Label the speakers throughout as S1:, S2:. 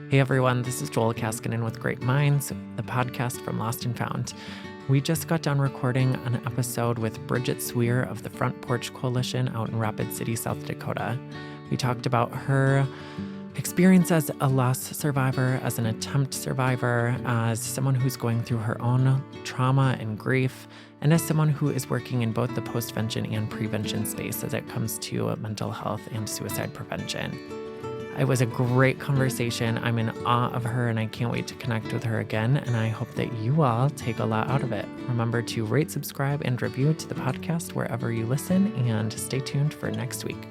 S1: Hey everyone, this is Joel Kaskinen with Great Minds, the podcast from Lost&Found. We just got done recording an episode with Bridget Swier of the Front Porch Coalition out in Rapid City, South Dakota. We talked about her experience as a loss survivor, as an attempt survivor, as someone who's going through her own trauma and grief, and as someone who is working in both the postvention and prevention space as it comes to mental health and suicide prevention. It was a great conversation. I'm in awe of her and I can't wait to connect with her again. And I hope that you all take a lot out of it. Remember to rate, subscribe, and review to the podcast wherever you listen, and stay tuned for next week.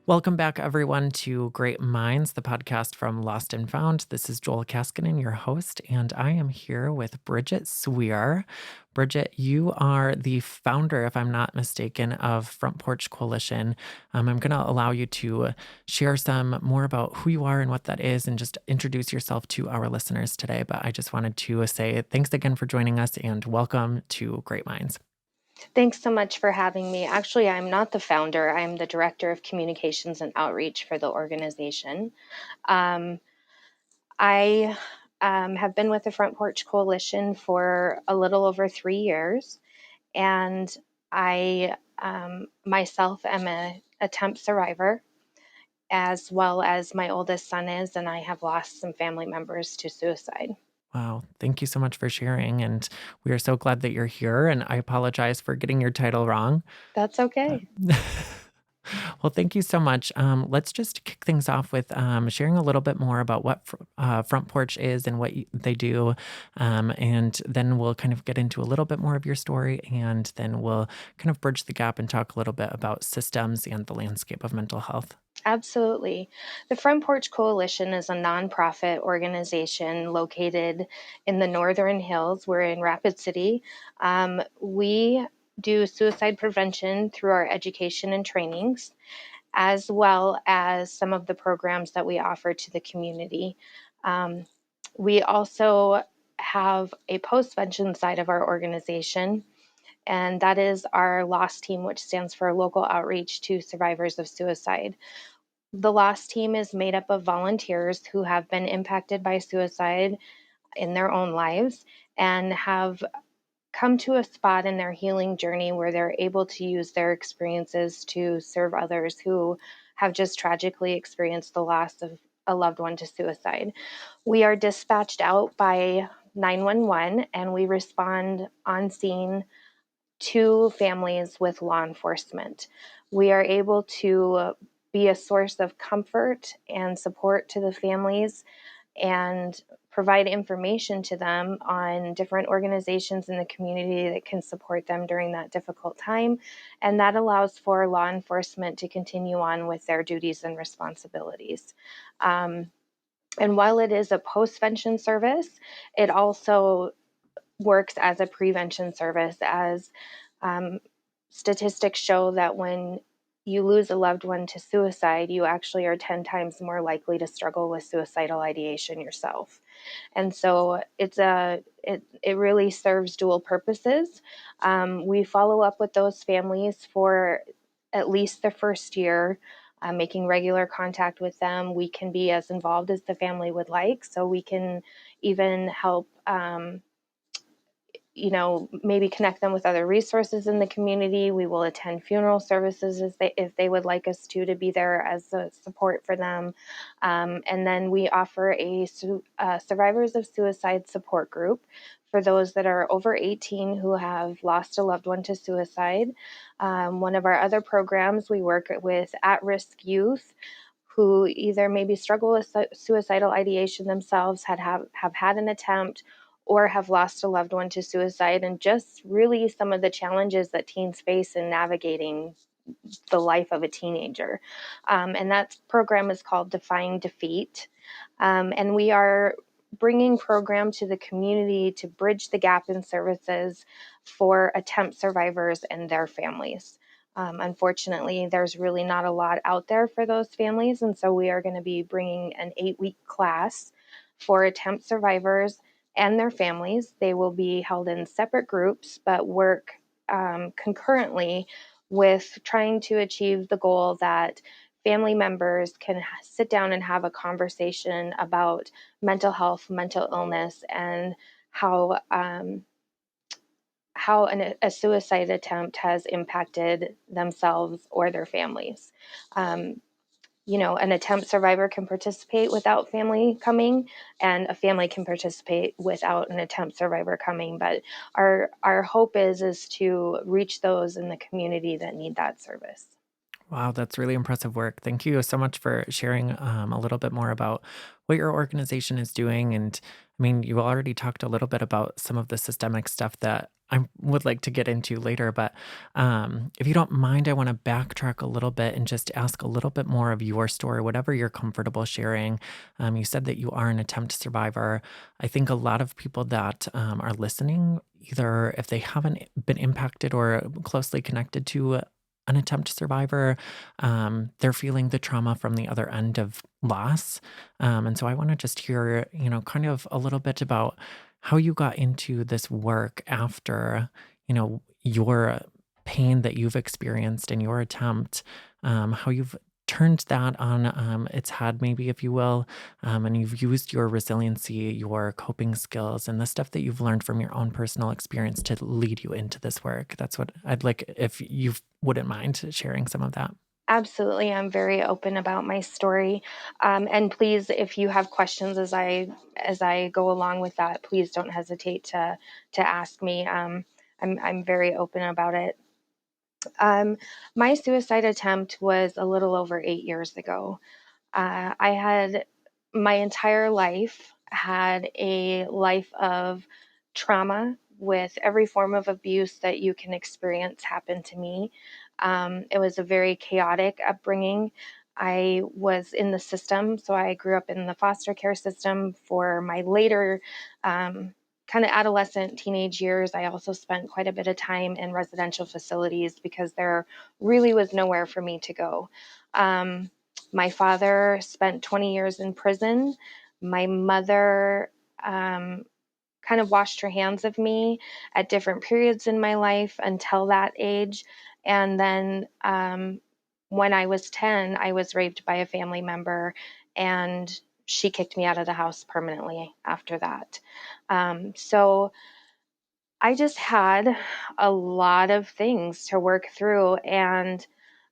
S1: Welcome back, everyone, to Great Minds, the podcast from Lost&Found. This is Joel Kaskinen, your host, and I am here with Bridget Swier. Bridget, you are the founder, if I'm not mistaken, of Front Porch Coalition. I'm going to allow you to share some more about who you are and what that is, and just introduce yourself to our listeners today. But I just wanted to say thanks again for joining us and welcome to Great Minds.
S2: Thanks so much for having me. Actually, I'm not the founder. I'm the director of communications and outreach for the organization. I have been with the Front Porch Coalition for a little over 3 years, and I myself am a attempt survivor, as well as my oldest son is, and I have lost some family members to suicide.
S1: Wow. Thank you so much for sharing. And we are so glad that you're here. And I apologize for getting your title wrong.
S2: That's okay.
S1: Well, thank you so much. Let's just kick things off with sharing a little bit more about what Front Porch is and what they do. And then we'll kind of get into a little bit more of your story. And then we'll kind of bridge the gap and talk a little bit about systems and the landscape of mental health.
S2: Absolutely. The Front Porch Coalition is a nonprofit organization located in the Northern Hills. We're in Rapid City. We do suicide prevention through our education and trainings, as well as some of the programs that we offer to the community. We also have a postvention side of our organization, and that is our LOST team, which stands for Local Outreach to Survivors of Suicide. The LOST team is made up of volunteers who have been impacted by suicide in their own lives and have come to a spot in their healing journey where they're able to use their experiences to serve others who have just tragically experienced the loss of a loved one to suicide. We are dispatched out by 911 and we respond on scene to families with law enforcement. We are able to be a source of comfort and support to the families and provide information to them on different organizations in the community that can support them during that difficult time. And that allows for law enforcement to continue on with their duties and responsibilities. And while it is a postvention service, it also works as a prevention service, as statistics show that when you lose a loved one to suicide, you actually are 10 times more likely to struggle with suicidal ideation yourself. And so it really serves dual purposes. We follow up with those families for at least the first year, making regular contact with them. We can be as involved as the family would like, so we can even help maybe connect them with other resources in the community. We will attend funeral services if they would like us to be there as a support for them. And then we offer a survivors of suicide support group for those that are over 18 who have lost a loved one to suicide. One of our other programs, we work with at-risk youth who either maybe struggle with suicidal ideation themselves, have had an attempt, or have lost a loved one to suicide, and just really some of the challenges that teens face in navigating the life of a teenager. And that program is called Defying Defeat. And we are bringing program to the community to bridge the gap in services for attempt survivors and their families. Unfortunately, there's really not a lot out there for those families, and so we are going to be bringing an 8-week class for attempt survivors and their families. They will be held in separate groups, but work concurrently with trying to achieve the goal that family members can sit down and have a conversation about mental health, mental illness, and how a suicide attempt has impacted themselves or their families. Um, an attempt survivor can participate without family coming, and a family can participate without an attempt survivor coming. But our hope is to reach those in the community that need that service.
S1: Wow, that's really impressive work. Thank you so much for sharing a little bit more about what your organization is doing. And I mean, you already talked a little bit about some of the systemic stuff that I would like to get into later. But if you don't mind, I want to backtrack a little bit and just ask a little bit more of your story, whatever you're comfortable sharing. You said that you are an attempt survivor. I think a lot of people that are listening, either if they haven't been impacted or closely connected to an attempt survivor, they're feeling the trauma from the other end of loss. And so I want to just hear, kind of a little bit about how you got into this work after, your pain that you've experienced in your attempt, how you've turned that on its head, maybe, if you will, and you've used your resiliency, your coping skills, and the stuff that you've learned from your own personal experience to lead you into this work. That's what I'd like, if you wouldn't mind sharing some of that.
S2: Absolutely, I'm very open about my story, and please, if you have questions as I go along with that, please don't hesitate to ask me. I'm very open about it. My suicide attempt was a little over 8 years ago. I had my entire life had a life of trauma with every form of abuse that you can experience happen to me. It was a very chaotic upbringing. I was in the system, so I grew up in the foster care system for my later kind of adolescent teenage years. I also spent quite a bit of time in residential facilities because there really was nowhere for me to go. My father spent 20 years in prison. My mother kind of washed her hands of me at different periods in my life until that age. And then when I was 10, I was raped by a family member, and she kicked me out of the house permanently after that. So I just had a lot of things to work through. And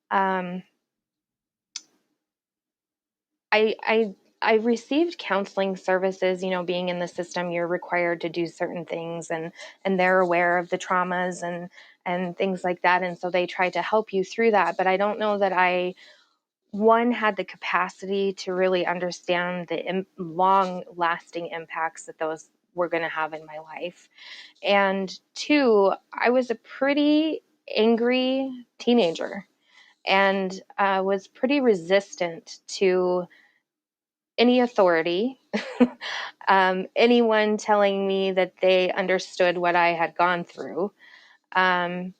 S2: um, I received counseling services. Being in the system, you're required to do certain things, and they're aware of the traumas and things like that, and so they try to help you through that. But I don't know that I one had the capacity to really understand the long lasting impacts that those were going to have in my life. And two, I was a pretty angry teenager, and was pretty resistant to any authority, anyone telling me that they understood what I had gone through. Um,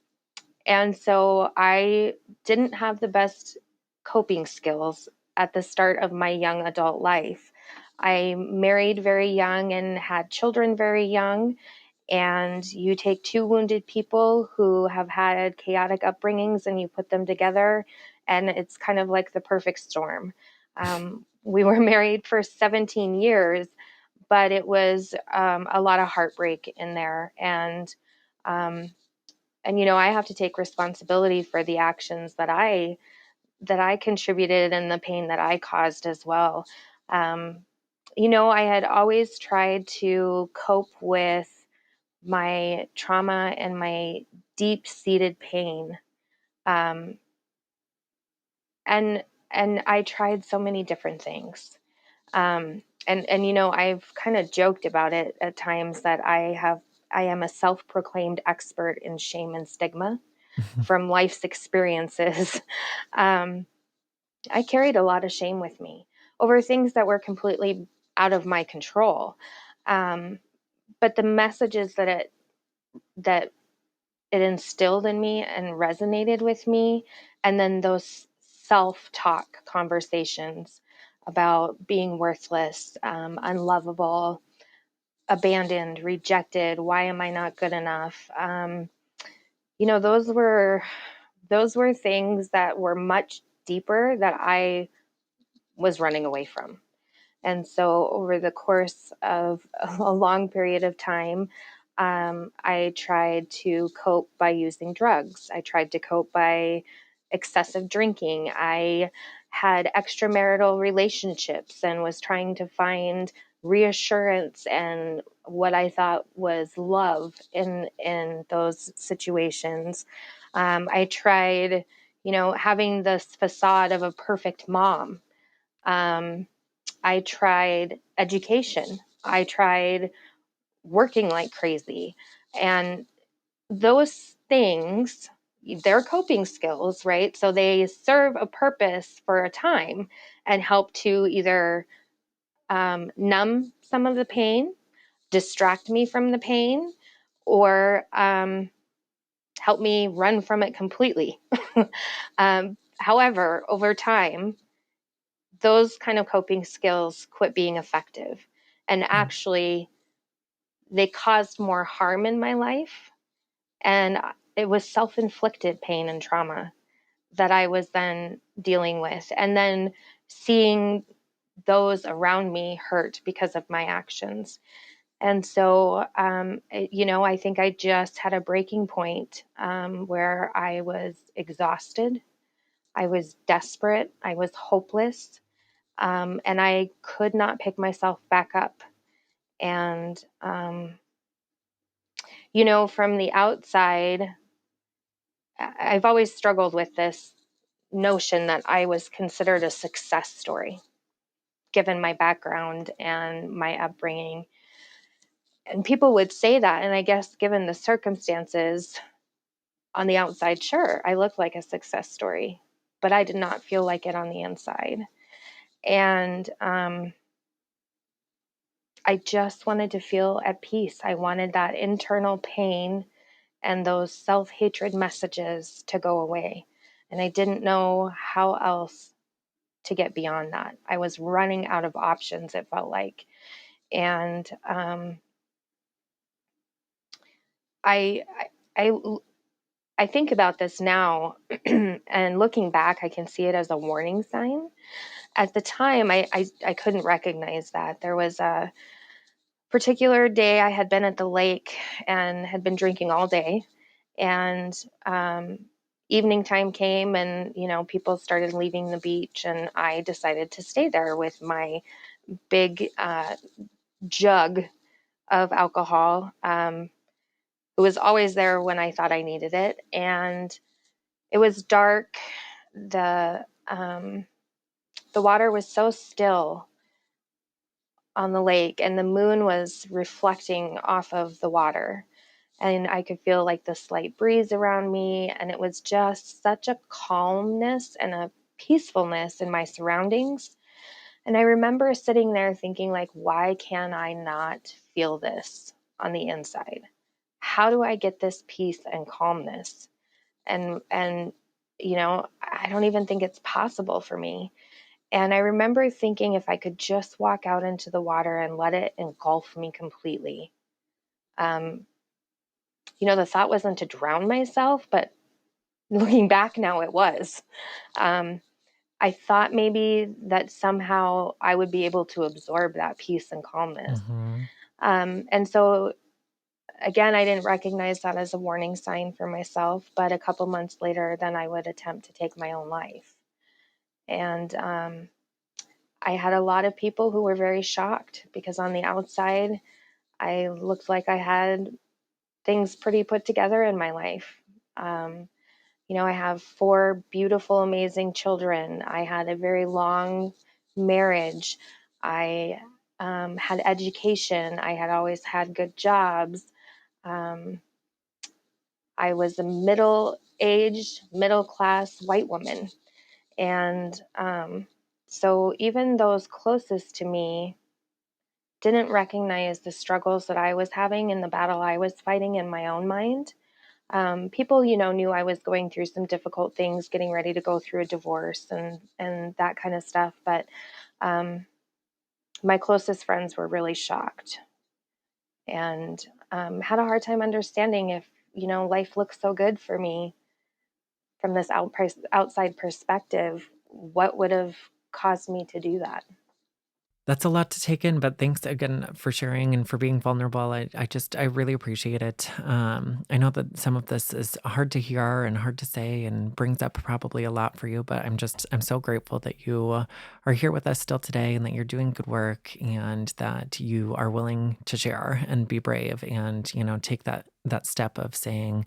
S2: and so I didn't have the best coping skills at the start of my young adult life. I married very young and had children very young. And you take two wounded people who have had chaotic upbringings and you put them together, and it's kind of like the perfect storm. We were married for 17 years, but it was a lot of heartbreak in there. Um, and I have to take responsibility for the actions that I contributed and the pain that I caused as well. Um, I had always tried to cope with my trauma and my deep-seated pain. Um, and and I tried so many different things. And I've kind of joked about it at times that I am a self-proclaimed expert in shame and stigma from life's experiences. um, I carried a lot of shame with me over things that were completely out of my control. Um, but the messages that it instilled in me and resonated with me. And then those self-talk conversations about being worthless, unlovable, abandoned, rejected. Why am I not good enough? Those were those were things that were much deeper that I was running away from. And so over the course of a long period of time, I tried to cope by using drugs. I tried to cope by excessive drinking. I had extramarital relationships and was trying to find reassurance and what I thought was love in those situations. I tried, having this facade of a perfect mom. I tried education. I tried working like crazy. And those things, they're coping skills, right? So they serve a purpose for a time and help to either numb some of the pain, distract me from the pain, or help me run from it completely. However, over time, those kind of coping skills quit being effective. And actually, they caused more harm in my life. And it was self-inflicted pain and trauma that I was then dealing with. And then seeing those around me hurt because of my actions. And so, I think I just had a breaking point where I was exhausted. I was desperate. I was hopeless. And I could not pick myself back up. And, from the outside, I've always struggled with this notion that I was considered a success story, given my background and my upbringing. And people would say that. And I guess given the circumstances on the outside, sure, I look like a success story, but I did not feel like it on the inside. And I just wanted to feel at peace. I wanted that internal pain and those self-hatred messages to go away. And I didn't know how else to get beyond that. I was running out of options, it felt like. And I, I, I think about this now, and looking back, I can see it as a warning sign. At the time, I couldn't recognize that. There was a particular day I had been at the lake and had been drinking all day, and evening time came, and people started leaving the beach, and I decided to stay there with my big jug of alcohol. It was always there when I thought I needed it, and it was dark. The water was so still on the lake, and the moon was reflecting off of the water, and I could feel like the slight breeze around me, and it was just such a calmness and a peacefulness in my surroundings. And I remember sitting there thinking, like, why can I not feel this on the inside? How do I get this peace and calmness? And I don't even think it's possible for me. And I remember thinking if I could just walk out into the water and let it engulf me completely. The thought wasn't to drown myself, but looking back now, it was. I thought maybe that somehow I would be able to absorb that peace and calmness.
S1: Mm-hmm.
S2: And so, again, I didn't recognize that as a warning sign for myself, but a couple months later, then I would attempt to take my own life. And I had a lot of people who were very shocked because on the outside, I looked like I had things pretty put together in my life. I have 4 beautiful, amazing children. I had a very long marriage. I had education. I had always had good jobs. Um, I was a middle-aged, middle-class white woman. And so even those closest to me didn't recognize the struggles that I was having and the battle I was fighting in my own mind. People, knew I was going through some difficult things, getting ready to go through a divorce and that kind of stuff. But my closest friends were really shocked and had a hard time understanding if, life looked so good for me from this outside perspective, what would have caused me to do that?
S1: That's a lot to take in, but thanks again for sharing and for being vulnerable. I really appreciate it. I know that some of this is hard to hear and hard to say and brings up probably a lot for you, but I'm so grateful that you are here with us still today and that you're doing good work and that you are willing to share and be brave and, take that step of saying,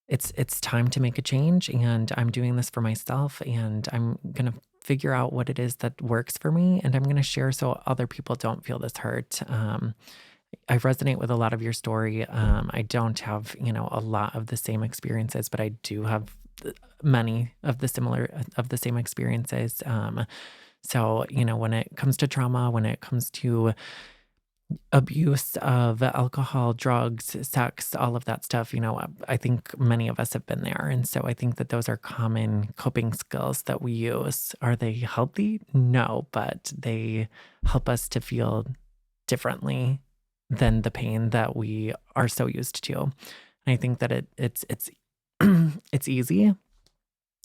S1: it's time to make a change and I'm doing this for myself and I'm going to figure out what it is that works for me and I'm going to share so other people don't feel this hurt. I resonate with a lot of your story. I don't have, a lot of the same experiences, but I do have many of the same experiences. So, when it comes to trauma, when it comes to abuse of alcohol, drugs, sex, all of that stuff, I think many of us have been there. And so I think that those are common coping skills that we use. Are they healthy? No, but they help us to feel differently than the pain that we are so used to. And I think that it's it's easy.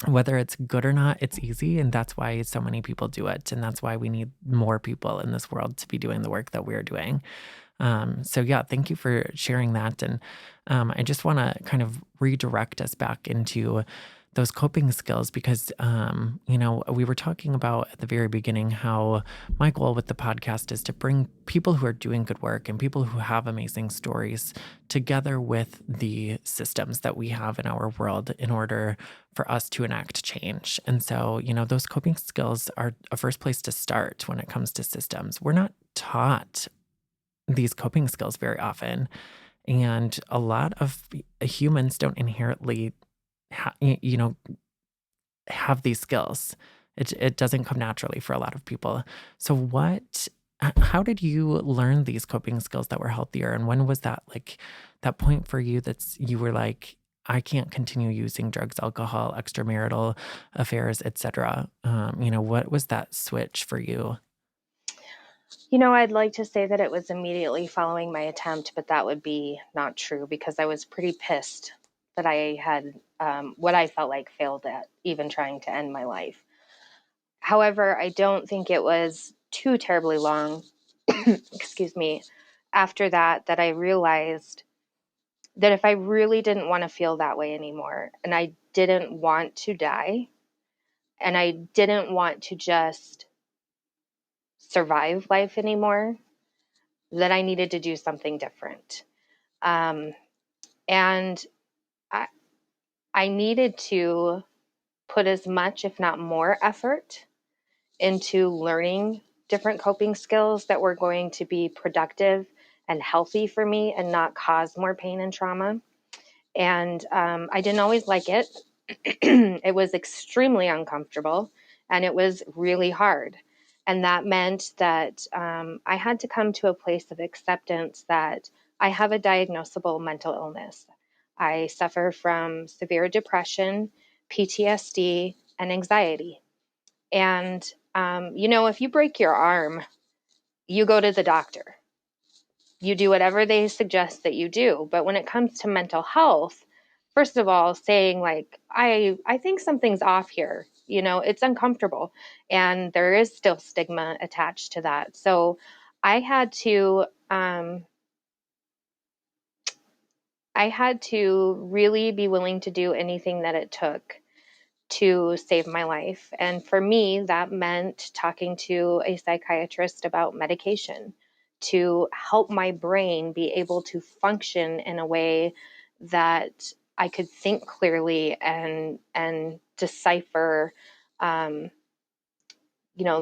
S1: Whether it's good or not, it's easy. And that's why so many people do it. And that's why we need more people in this world to be doing the work that we're doing. So yeah, thank you for sharing that. And I just want to kind of redirect us back into those coping skills because, we were talking about at the very beginning how my goal with the podcast is to bring people who are doing good work and people who have amazing stories together with the systems that we have in our world in order for us to enact change. And so, those coping skills are a first place to start when it comes to systems. We're not taught these coping skills very often. And a lot of humans don't inherently, have these skills. It doesn't come naturally for a lot of people. So how did you learn these coping skills that were healthier? And when was that like that point for you you were like, I can't continue using drugs, alcohol, extramarital affairs, etc. What was that switch for you?
S2: I'd like to say that it was immediately following my attempt, but that would be not true because I was pretty pissed that I had what I felt like failed at even trying to end my life. However, I don't think it was too terribly long, excuse me, after that I realized that if I really didn't want to feel that way anymore and I didn't want to die and I didn't want to just survive life anymore, that I needed to do something different. And I, I needed to put as much, if not more, effort into learning different coping skills that were going to be productive and healthy for me and not cause more pain and trauma. And I didn't always like it. It was extremely uncomfortable and it was really hard. And that meant that I had to come to a place of acceptance that I have a diagnosable mental illness. I suffer from severe depression, PTSD, and anxiety. And, if you break your arm, you go to the doctor. You do whatever they suggest that you do. But when it comes to mental health, first of all, saying like, I think something's off here, it's uncomfortable. And there is still stigma attached to that. So I had to, really be willing to do anything that it took to save my life. And for me, that meant talking to a psychiatrist about medication to help my brain be able to function in a way that I could think clearly and decipher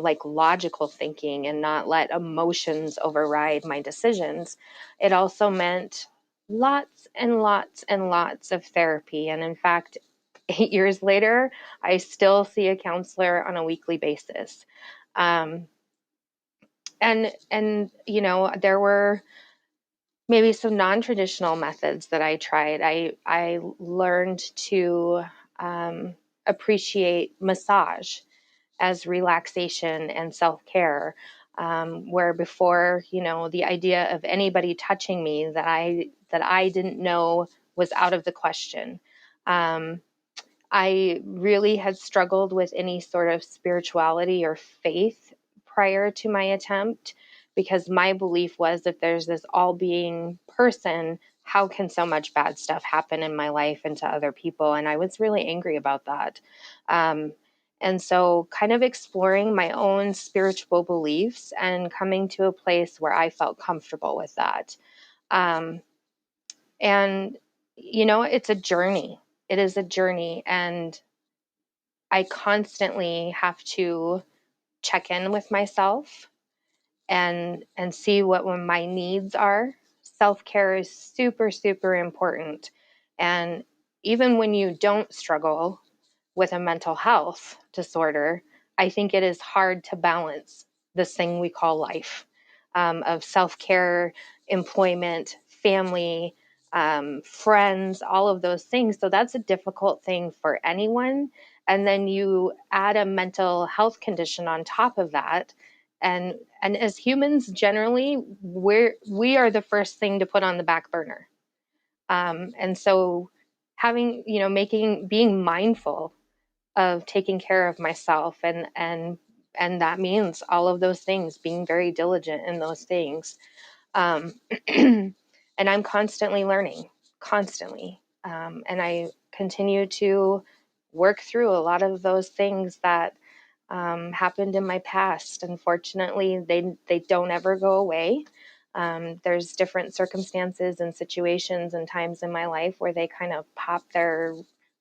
S2: like logical thinking and not let emotions override my decisions. It also meant lots and lots and lots of therapy. And in fact, 8 years later, I still see a counselor on a weekly basis. Um, and there were maybe some non-traditional methods that I tried. I learned to appreciate massage as relaxation and self-care, where before, the idea of anybody touching me that I didn't know was out of the question. I really had struggled with any sort of spirituality or faith prior to my attempt, because my belief was, if there's this all-being person, how can so much bad stuff happen in my life and to other people? And I was really angry about that. Um, and so kind of exploring my own spiritual beliefs and coming to a place where I felt comfortable with that. Um, and, it's a journey. It is a journey. And I constantly have to check in with myself and see what my needs are. Self-care is super, super important. And even when you don't struggle with a mental health disorder, I think it is hard to balance this thing we call life, of self-care, employment, family, friends, all of those things. So that's a difficult thing for anyone. And then you add a mental health condition on top of that. And as humans, generally, we are the first thing to put on the back burner. And so being mindful of taking care of myself, and that means all of those things, being very diligent in those things. Um, and I'm constantly learning, constantly. And I continue to work through a lot of those things that happened in my past. Unfortunately, they don't ever go away. There's different circumstances and situations and times in my life where they kind of pop their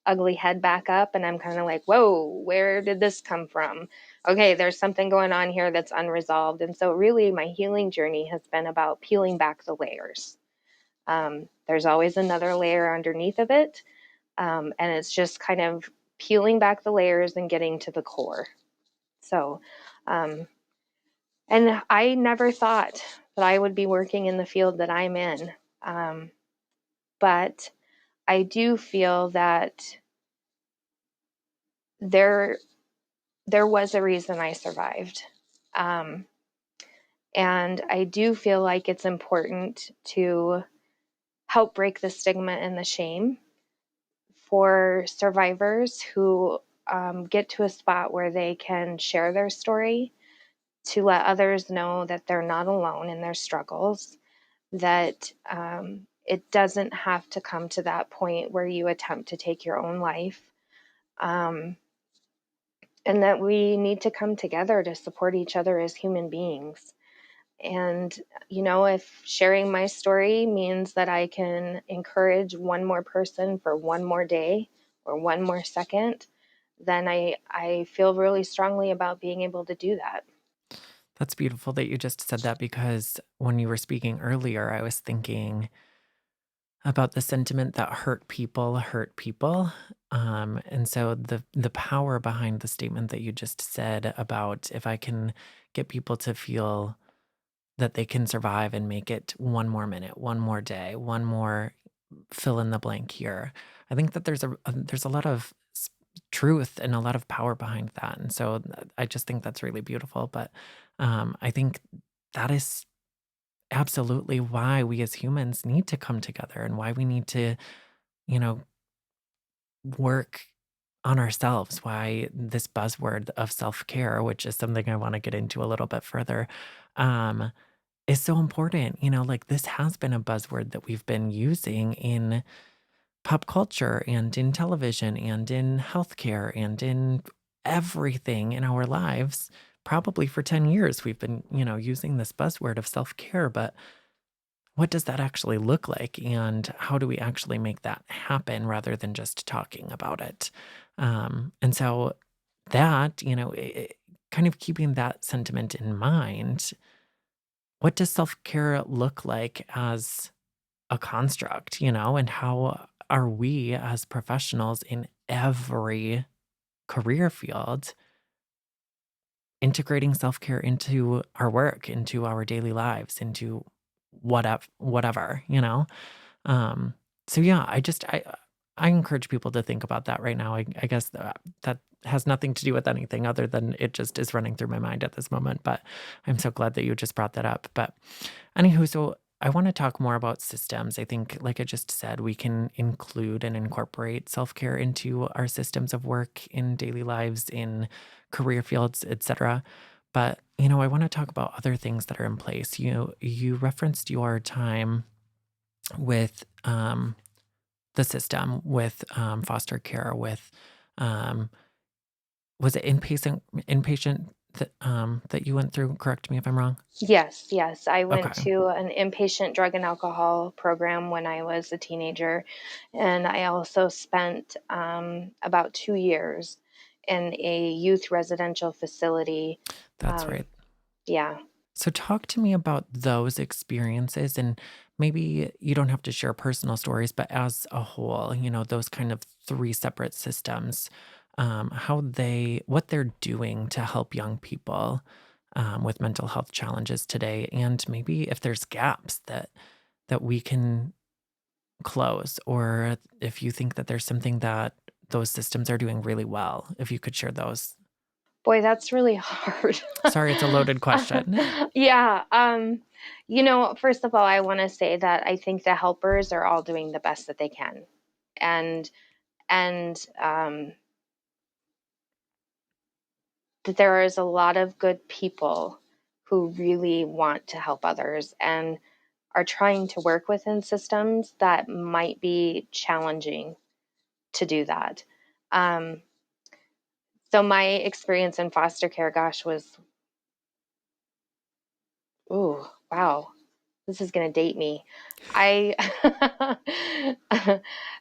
S2: ugly head back up, and I'm kind of like, whoa, where did this come from? Okay, there's something going on here that's unresolved. And so really my healing journey has been about peeling back the layers. There's always another layer underneath of it. And it's just kind of peeling back the layers and getting to the core. So, um, and I never thought that I would be working in the field that I'm in. Um, but I do feel that there was a reason I survived. Um, and I do feel like it's important to help break the stigma and the shame for survivors who get to a spot where they can share their story, to let others know that they're not alone in their struggles, that it doesn't have to come to that point where you attempt to take your own life. Um, and that we need to come together to support each other as human beings. And, if sharing my story means that I can encourage one more person for one more day or one more second, then I feel really strongly about being able to do that.
S1: That's beautiful that you just said that because when you were speaking earlier, I was thinking about the sentiment that hurt people hurt people. And so the power behind the statement that you just said about if I can get people to feel that they can survive and make it one more minute, one more day, one more fill in the blank here. I think that there's a lot of truth and a lot of power behind that, and so I just think that's really beautiful. But I think that is absolutely why we as humans need to come together and why we need to, you know, work on ourselves. Why this buzzword of self care, which is something I want to get into a little bit further, um, is so important. Like this has been a buzzword that we've been using in pop culture and in television and in healthcare and in everything in our lives. Probably for 10 years, we've been, using this buzzword of self care. But what does that actually look like? And how do we actually make that happen rather than just talking about it? And so that, kind of keeping that sentiment in mind, what does self care look like as a construct, and how are we as professionals in every career field integrating self-care into our work, into our daily lives, into whatever. Um, so yeah, I encourage people to think about that right now. I guess that has nothing to do with anything other than it just is running through my mind at this moment. But I'm so glad that you just brought that up. But anywho, so I want to talk more about systems. I think, like I just said, we can include and incorporate self care into our systems of work in daily lives, in career fields, etc. But I want to talk about other things that are in place. You referenced your time with the system, with foster care, with um, was it inpatient that you went through? Correct me if I'm wrong.
S2: Yes. I went
S1: Okay.
S2: to an inpatient drug and alcohol program when I was a teenager. And I also spent about 2 years in a youth residential facility.
S1: That's
S2: Um,
S1: right.
S2: yeah.
S1: So talk to me about those experiences, and maybe you don't have to share personal stories, but as a whole, those kind of three separate systems, what they're doing to help young people with mental health challenges today, and maybe if there's gaps that we can close, or if you think that there's something that those systems are doing really well, if you could share those.
S2: Boy, that's really hard.
S1: Sorry, it's a loaded question.
S2: Yeah. First of all, I want to say that I think the helpers are all doing the best that they can. And and that there is a lot of good people who really want to help others and are trying to work within systems that might be challenging to do that. Um, so my experience in foster care, gosh, was, ooh, wow, this is going to date me. I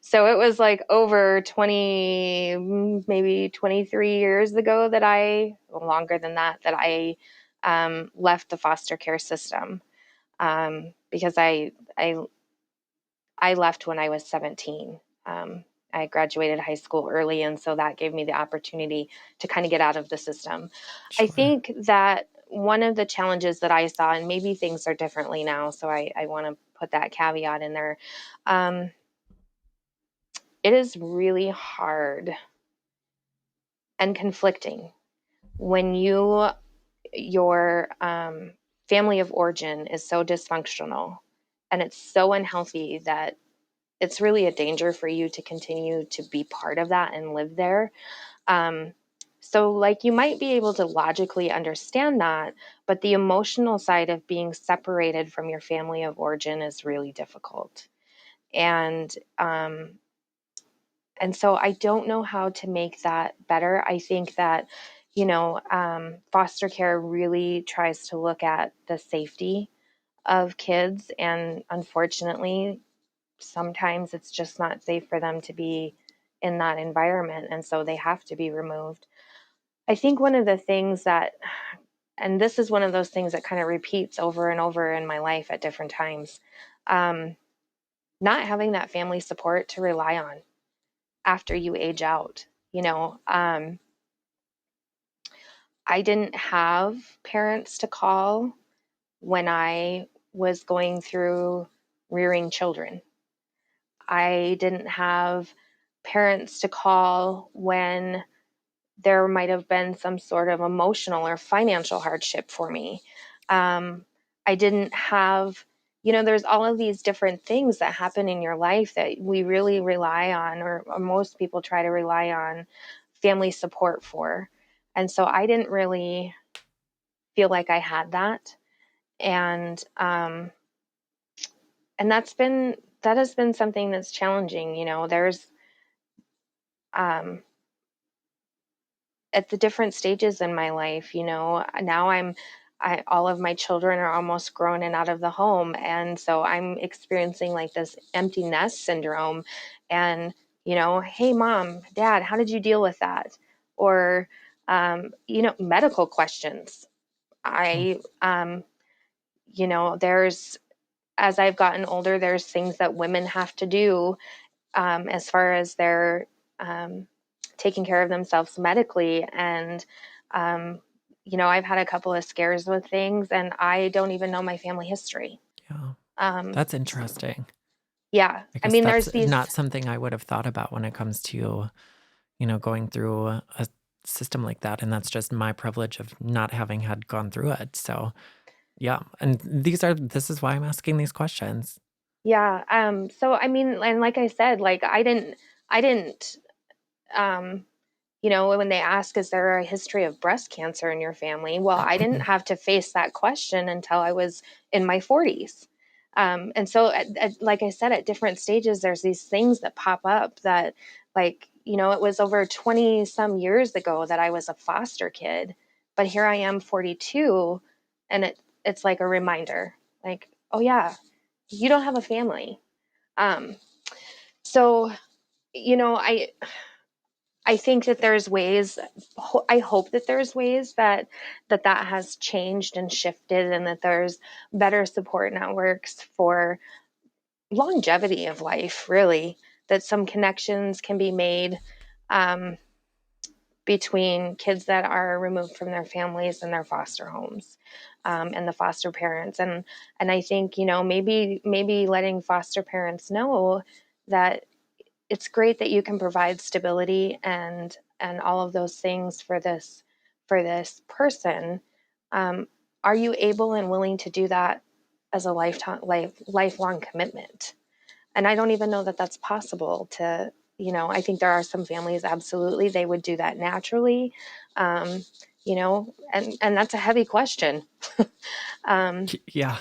S2: so it was like over 20, maybe 23 years ago that longer than that I left the foster care system, because I left when I was 17. I graduated high school early, and so that gave me the opportunity to kind of get out of the system. I
S1: Sure.
S2: think that one of the challenges that I saw, and maybe things are differently now, so I want to put that caveat in there. Um, it is really hard and conflicting when your family of origin is so dysfunctional and it's so unhealthy that it's really a danger for you to continue to be part of that and live there. Um, so, like, you might be able to logically understand that, but the emotional side of being separated from your family of origin is really difficult. And um, and so I don't know how to make that better. I think that, foster care really tries to look at the safety of kids, and unfortunately, sometimes it's just not safe for them to be in that environment, and so they have to be removed. I think one of the things that, and this is one of those things that kind of repeats over and over in my life at different times, um, not having that family support to rely on after you age out. I didn't have parents to call when I was going through rearing children. I didn't have parents to call when there might have been some sort of emotional or financial hardship for me. I didn't have, there's all of these different things that happen in your life that we really rely on, or most people try to rely on family support for. And so I didn't really feel like I had that. And, that has been something that's challenging. There's, um, at the different stages in my life, now all of my children are almost grown and out of the home. And so I'm experiencing like this empty nest syndrome. And, hey, mom, dad, how did you deal with that? Or, medical questions.
S1: Oh,
S2: I, there's, as I've gotten older, there's things that women have to do, as far as their taking care of themselves medically. And, um, I've had a couple of scares with things, and I don't even know my family history.
S1: yeah.
S2: Um,
S1: That's interesting.
S2: yeah.
S1: I
S2: I
S1: guess
S2: mean,
S1: that's
S2: there's these,
S1: not something I would have thought about when it comes to, going through a system like that. And that's just my privilege of not having had gone through it. So, Yeah. And this is why I'm asking these questions.
S2: Yeah. So I mean, and like I said, like I didn't, um, when they ask, is there a history of breast cancer in your family? Well, I didn't have to face that question until I was in my 40s. And so, like I said, at different stages, there's these things that pop up that, like, it was over 20 some years ago that I was a foster kid, but here I am 42, and it's like a reminder, like, oh yeah, you don't have a family. Um, so, I think that there's ways, I hope that there's ways that has changed and shifted, and that there's better support networks for longevity of life, really, that some connections can be made um, between kids that are removed from their families and their foster homes, and the foster parents. And I think, maybe letting foster parents know that it's great that you can provide stability and all of those things for this person. Um, are you able and willing to do that as a lifelong commitment? And I don't even know that that's possible to, I think there are some families, absolutely, they would do that naturally. um, and that's a heavy question. um,
S1: Yeah.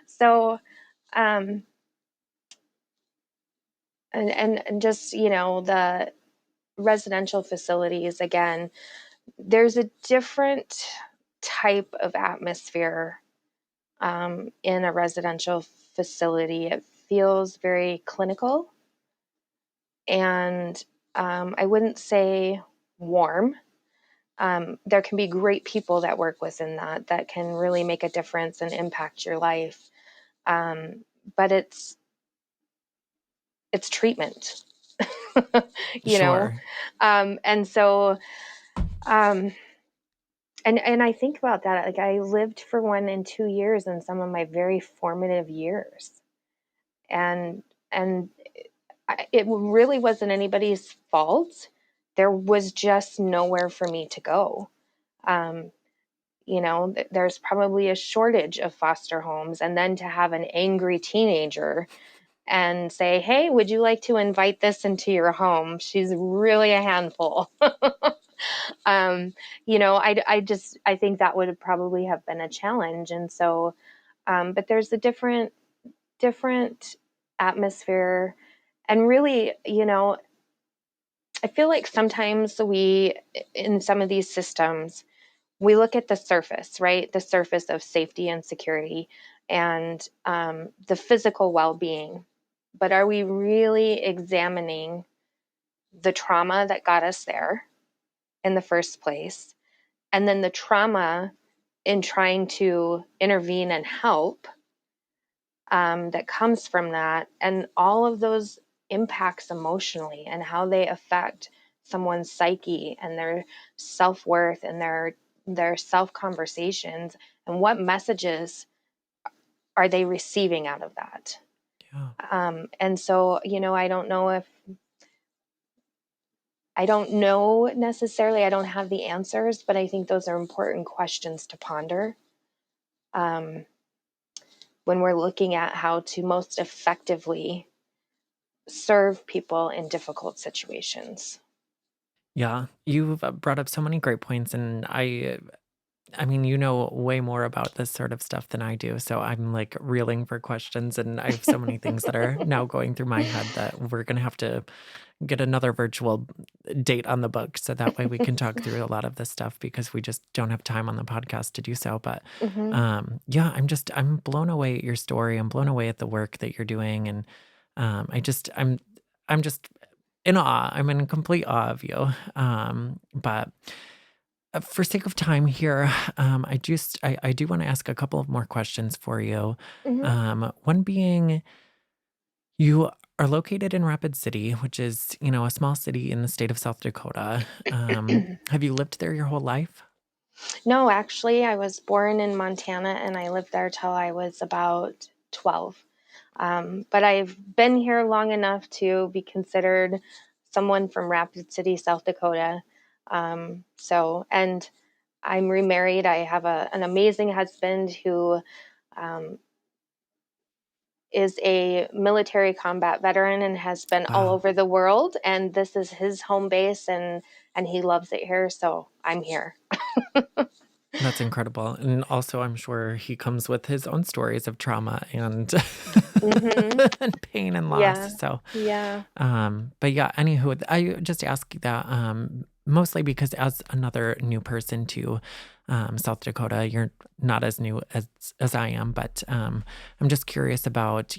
S2: so um, and just, the residential facilities, again, there's a different type of atmosphere in a residential facility. It feels very clinical, and I wouldn't say warm. There can be great people that work within that can really make a difference and impact your life. Um, but it's treatment, you know.
S1: Sure.
S2: And so, um, and I think about that. Like, I lived for 1 and 2 years in some of my very formative years, and and it really wasn't anybody's fault. There was just nowhere for me to go. Um, there's probably a shortage of foster homes, and then to have an angry teenager and say, "Hey, would you like to invite this into your home? She's really a handful." um, I think that would probably have been a challenge. And so, but there's a different atmosphere. And really, I feel like sometimes in some of these systems, we look at the surface, right? The surface of safety and security, and the physical well-being. But are we really examining the trauma that got us there in the first place? And then the trauma in trying to intervene and help, that comes from that, and all of those impacts emotionally, and how they affect someone's psyche and their self-worth and their self conversations, and what messages are they receiving out of that.
S1: Yeah.
S2: And so, I don't know necessarily, I don't have the answers, but I think those are important questions to ponder um, when we're looking at how to most effectively serve people in difficult situations.
S1: Yeah. You've brought up so many great points, and I mean, you know way more about this sort of stuff than I do. So I'm like reeling for questions, and I have so many things that are now going through my head that we're going to have to get another virtual date on the book so that way we can talk through a lot of this stuff because we just don't have time on the podcast to do so. But
S2: Hmm.
S1: yeah, I'm blown away at your story. I'm blown away at the work that you're doing, and I'm just in awe. I'm in complete awe of you. But for sake of time here, I do want to ask a couple of more questions for you.
S2: Hmm.
S1: One being, you are located in Rapid City, which is, a small city in the state of South Dakota. Have you lived there your whole life?
S2: No, actually, I was born in Montana, and I lived there till I was about 12. But I've been here long enough to be considered someone from Rapid City, South Dakota. So, and I'm remarried. I have an amazing husband who um, is a military combat veteran and has been all
S1: Wow.
S2: over the world. And this is his home base, and he loves it here. So I'm here.
S1: That's incredible. And also, I'm sure he comes with his own stories of trauma and
S2: Hmm.
S1: and pain and loss.
S2: Yeah.
S1: So,
S2: Yeah.
S1: but yeah, anywho, I just ask that mostly because as another new person to South Dakota, you're not as new as I am, but I'm just curious about,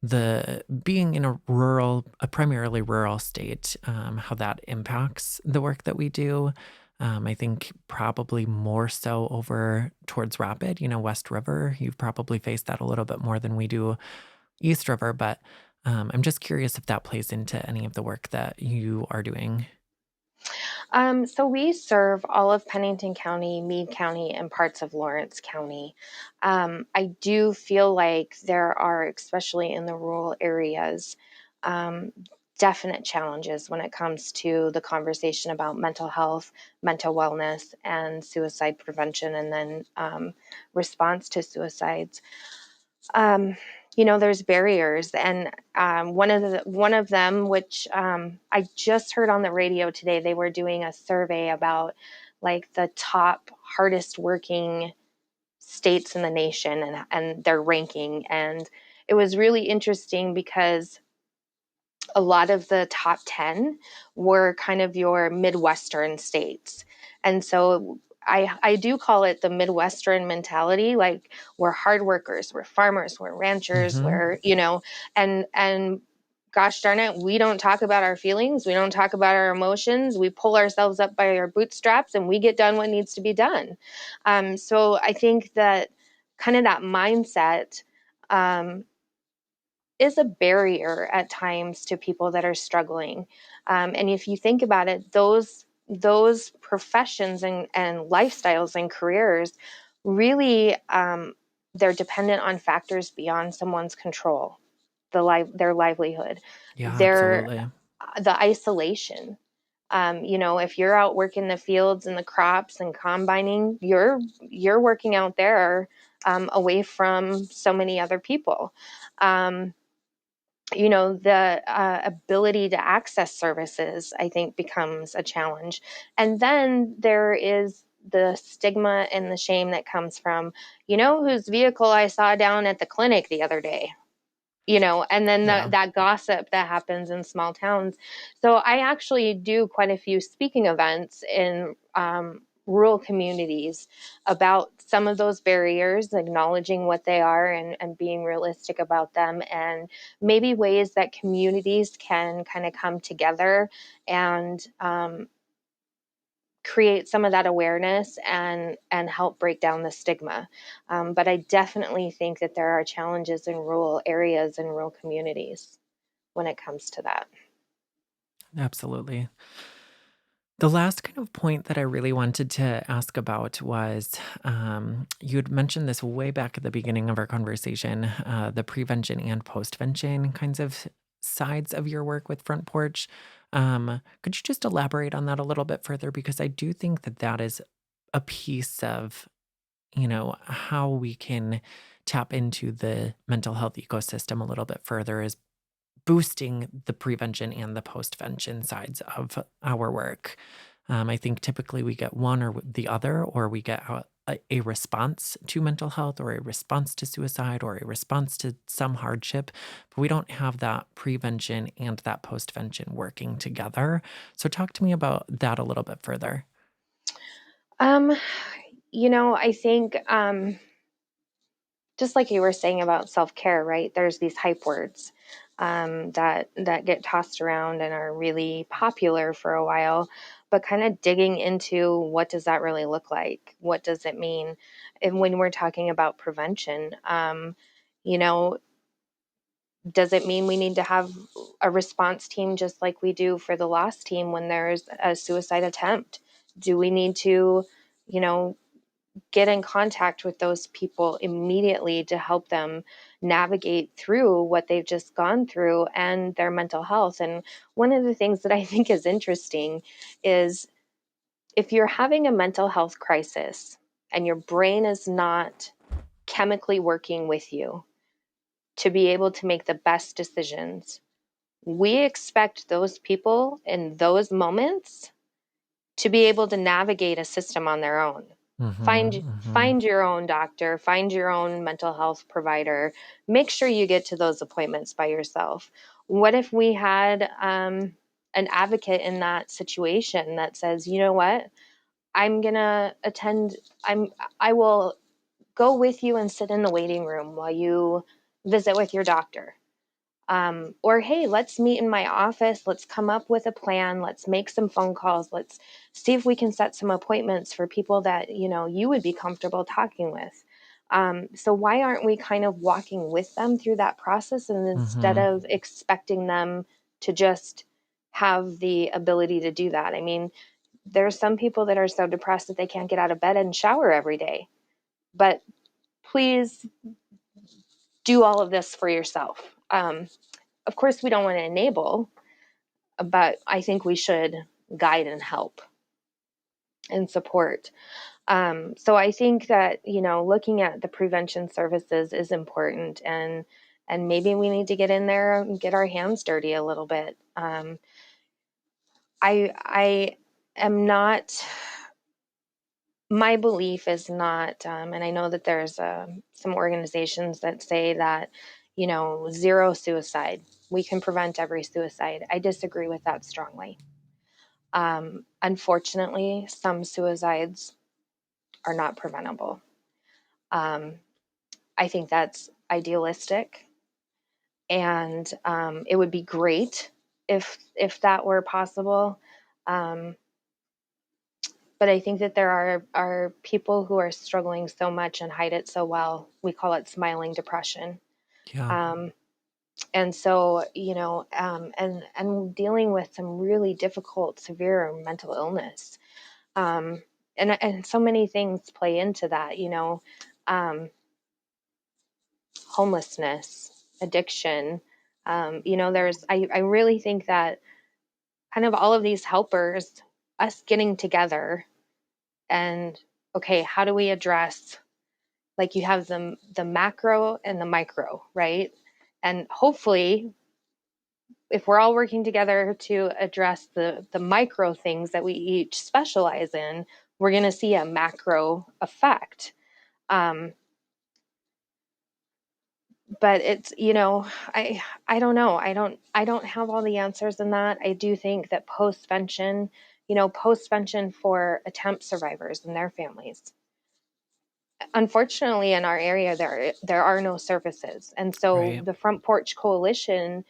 S1: the being in a primarily rural state, how that impacts the work that we do. I think probably more so over towards Rapid, West River. You've probably faced that a little bit more than we do East River, but I'm just curious if that plays into any of the work that you are doing.
S2: So we serve all of Pennington County, Meade County, and parts of Lawrence County. I do feel like there are, especially in the rural areas, um, definite challenges when it comes to the conversation about mental health, mental wellness, and suicide prevention, and then response to suicides. um, there's barriers, and one of them, which I just heard on the radio today, they were doing a survey about like the top hardest working states in the nation, and their ranking, and it was really interesting because a lot of the top 10 were kind of your Midwestern states. And so I do call it the Midwestern mentality. Like, we're hard workers, we're farmers, we're ranchers,
S1: Hmm.
S2: and gosh darn it, we don't talk about our feelings. We don't talk about our emotions. We pull ourselves up by our bootstraps and we get done what needs to be done. So I think that kind of that mindset, um, is a barrier at times to people that are struggling. And if you think about it, those professions and lifestyles and careers really, they're dependent on factors beyond someone's control. Their livelihood,
S1: Yeah,
S2: their
S1: absolutely.
S2: the isolation. If you're out working the fields and the crops and combining, you're working out there, away from so many other people. Um, the ability to access services, I think, becomes a challenge. And then there is the stigma and the shame that comes from, whose vehicle I saw down at the clinic the other day, and then
S1: Yeah.
S2: that gossip that happens in small towns. So I actually do quite a few speaking events in rural communities about some of those barriers, acknowledging what they are, and being realistic about them, and maybe ways that communities can kind of come together and create some of that awareness and help break down the stigma. But I definitely think that there are challenges in rural areas and rural communities when it comes to that.
S1: Absolutely. The last kind of point that I really wanted to ask about was you had mentioned this way back at the beginning of our conversation, the prevention and postvention kinds of sides of your work with Front Porch. Could you just elaborate on that a little bit further? Because I do think that that is a piece of, how we can tap into the mental health ecosystem a little bit further is boosting the prevention and the postvention sides of our work. I think typically we get one or the other, or we get a response to mental health, or a response to suicide, or a response to some hardship, but we don't have that prevention and that postvention working together. So, talk to me about that a little bit further.
S2: Um, I think, just like you were saying about self-care, right? There's these hype words that get tossed around and are really popular for a while, but kind of digging into what does that really look like? What does it mean? And when we're talking about prevention, you know, does it mean we need to have a response team just like we do for the loss team when there's a suicide attempt? Do we need to, you know, get in contact with those people immediately to help them navigate through what they've just gone through and their mental health? And one of the things that I think is interesting is if you're having a mental health crisis and your brain is not chemically working with you to be able to make the best decisions, we expect those people in those moments to be able to navigate a system on their own.
S1: Mm-hmm, mm-hmm,
S2: Find your own doctor, find your own mental health provider. Make sure you get to those appointments by yourself. What if we had an advocate in that situation that says, you know what, I'm gonna attend. I will go with you and sit in the waiting room while you visit with your doctor. Or, hey, let's meet in my office. Let's come up with a plan. Let's make some phone calls. Let's see if we can set some appointments for people that, you would be comfortable talking with. So why aren't we kind of walking with them through that process, and instead
S1: mm-hmm.
S2: of expecting them to just have the ability to do that? I mean, there's some people that are so depressed that they can't get out of bed and shower every day. But please do all of this for yourself. Of course, we don't want to enable, but I think we should guide and help and support. So I think that, looking at the prevention services is important, and maybe we need to get in there and get our hands dirty a little bit. I am not. My belief is not, and I know that there's some organizations that say that, zero suicide. We can prevent every suicide. I disagree with that strongly. Unfortunately, some suicides are not preventable. Um, I think that's idealistic, and it would be great if that were possible. Um, but I think that there are people who are struggling so much and hide it so well. We call it smiling depression.
S1: Yeah.
S2: Um, and so, and dealing with some really difficult, severe mental illness. Um, and so many things play into that, homelessness, addiction. I really think that kind of all of these helpers, us getting together and, okay, how do we address, like, you have the macro and the micro, right? And hopefully, if we're all working together to address the micro things that we each specialize in, we're going to see a macro effect. Um, but it's, I don't know. I don't have all the answers in that. I do think that postvention for attempt survivors and their families, unfortunately, in our area, there are no services. And so
S1: Right.
S2: the Front Porch Coalition,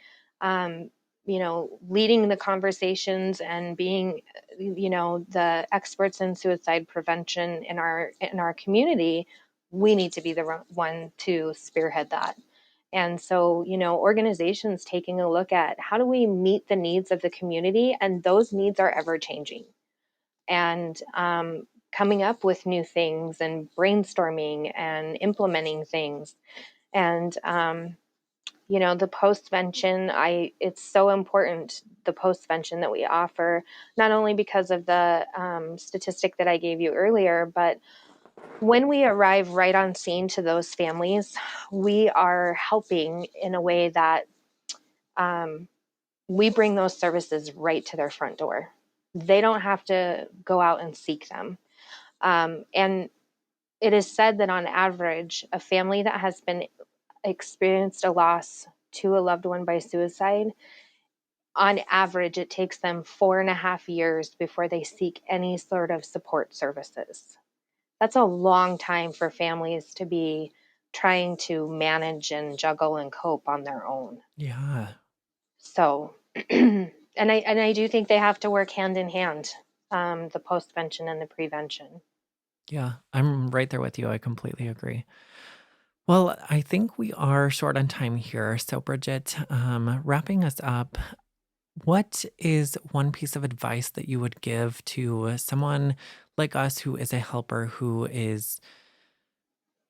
S2: leading the conversations and being, the experts in suicide prevention in our community, we need to be the one to spearhead that. And so, organizations taking a look at how do we meet the needs of the community, and those needs are ever changing. And coming up with new things and brainstorming and implementing things. And the postvention, it's so important, the postvention that we offer, not only because of the statistic that I gave you earlier, but when we arrive right on scene to those families, we are helping in a way that um, we bring those services right to their front door. They don't have to go out and seek them. And it is said that on average, a family that has been experienced a loss to a loved one by suicide, on average, it takes them 4.5 years before they seek any sort of support services. That's a long time for families to be trying to manage and juggle and cope on their own.
S1: Yeah.
S2: So, and I do think they have to work hand in hand, the postvention and the prevention.
S1: Yeah. I'm right there with you. I completely agree. Well, I think we are short on time here. So, Bridget, wrapping us up, what is one piece of advice that you would give to someone like us who is a helper who is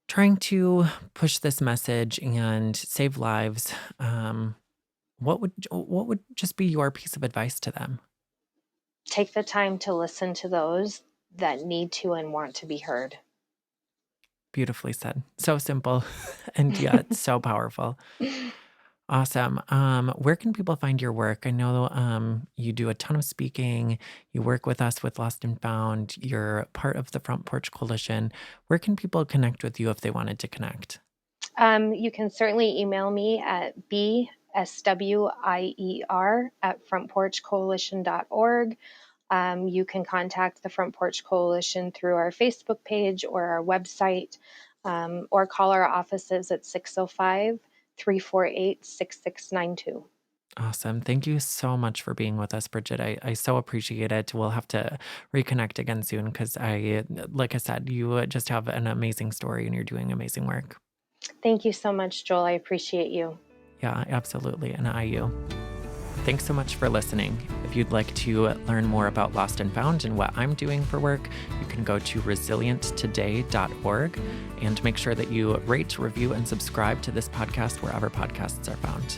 S1: trying to push this message and save lives? What would just be your piece of advice to them?
S2: Take the time to listen to those that need to and want to be heard.
S1: Beautifully said. So simple and yet so powerful. Awesome. Where can people find your work? I know you do a ton of speaking. You work with us with Lost and Found. You're part of the Front Porch Coalition. Where can people connect with you if they wanted to connect?
S2: You can certainly email me at bswier@frontporchcoalition.org. You can contact the Front Porch Coalition through our Facebook page or our website, or call our offices at 605-348-6692.
S1: Awesome. Thank you so much for being with us, Bridget. I so appreciate it. We'll have to reconnect again soon because like I said, you just have an amazing story and you're doing amazing work.
S2: Thank you so much, Joel. I appreciate you.
S1: Yeah, absolutely. And you. Thanks so much for listening. If you'd like to learn more about Lost and Found and what I'm doing for work, you can go to resilienttoday.org and make sure that you rate, review, and subscribe to this podcast wherever podcasts are found.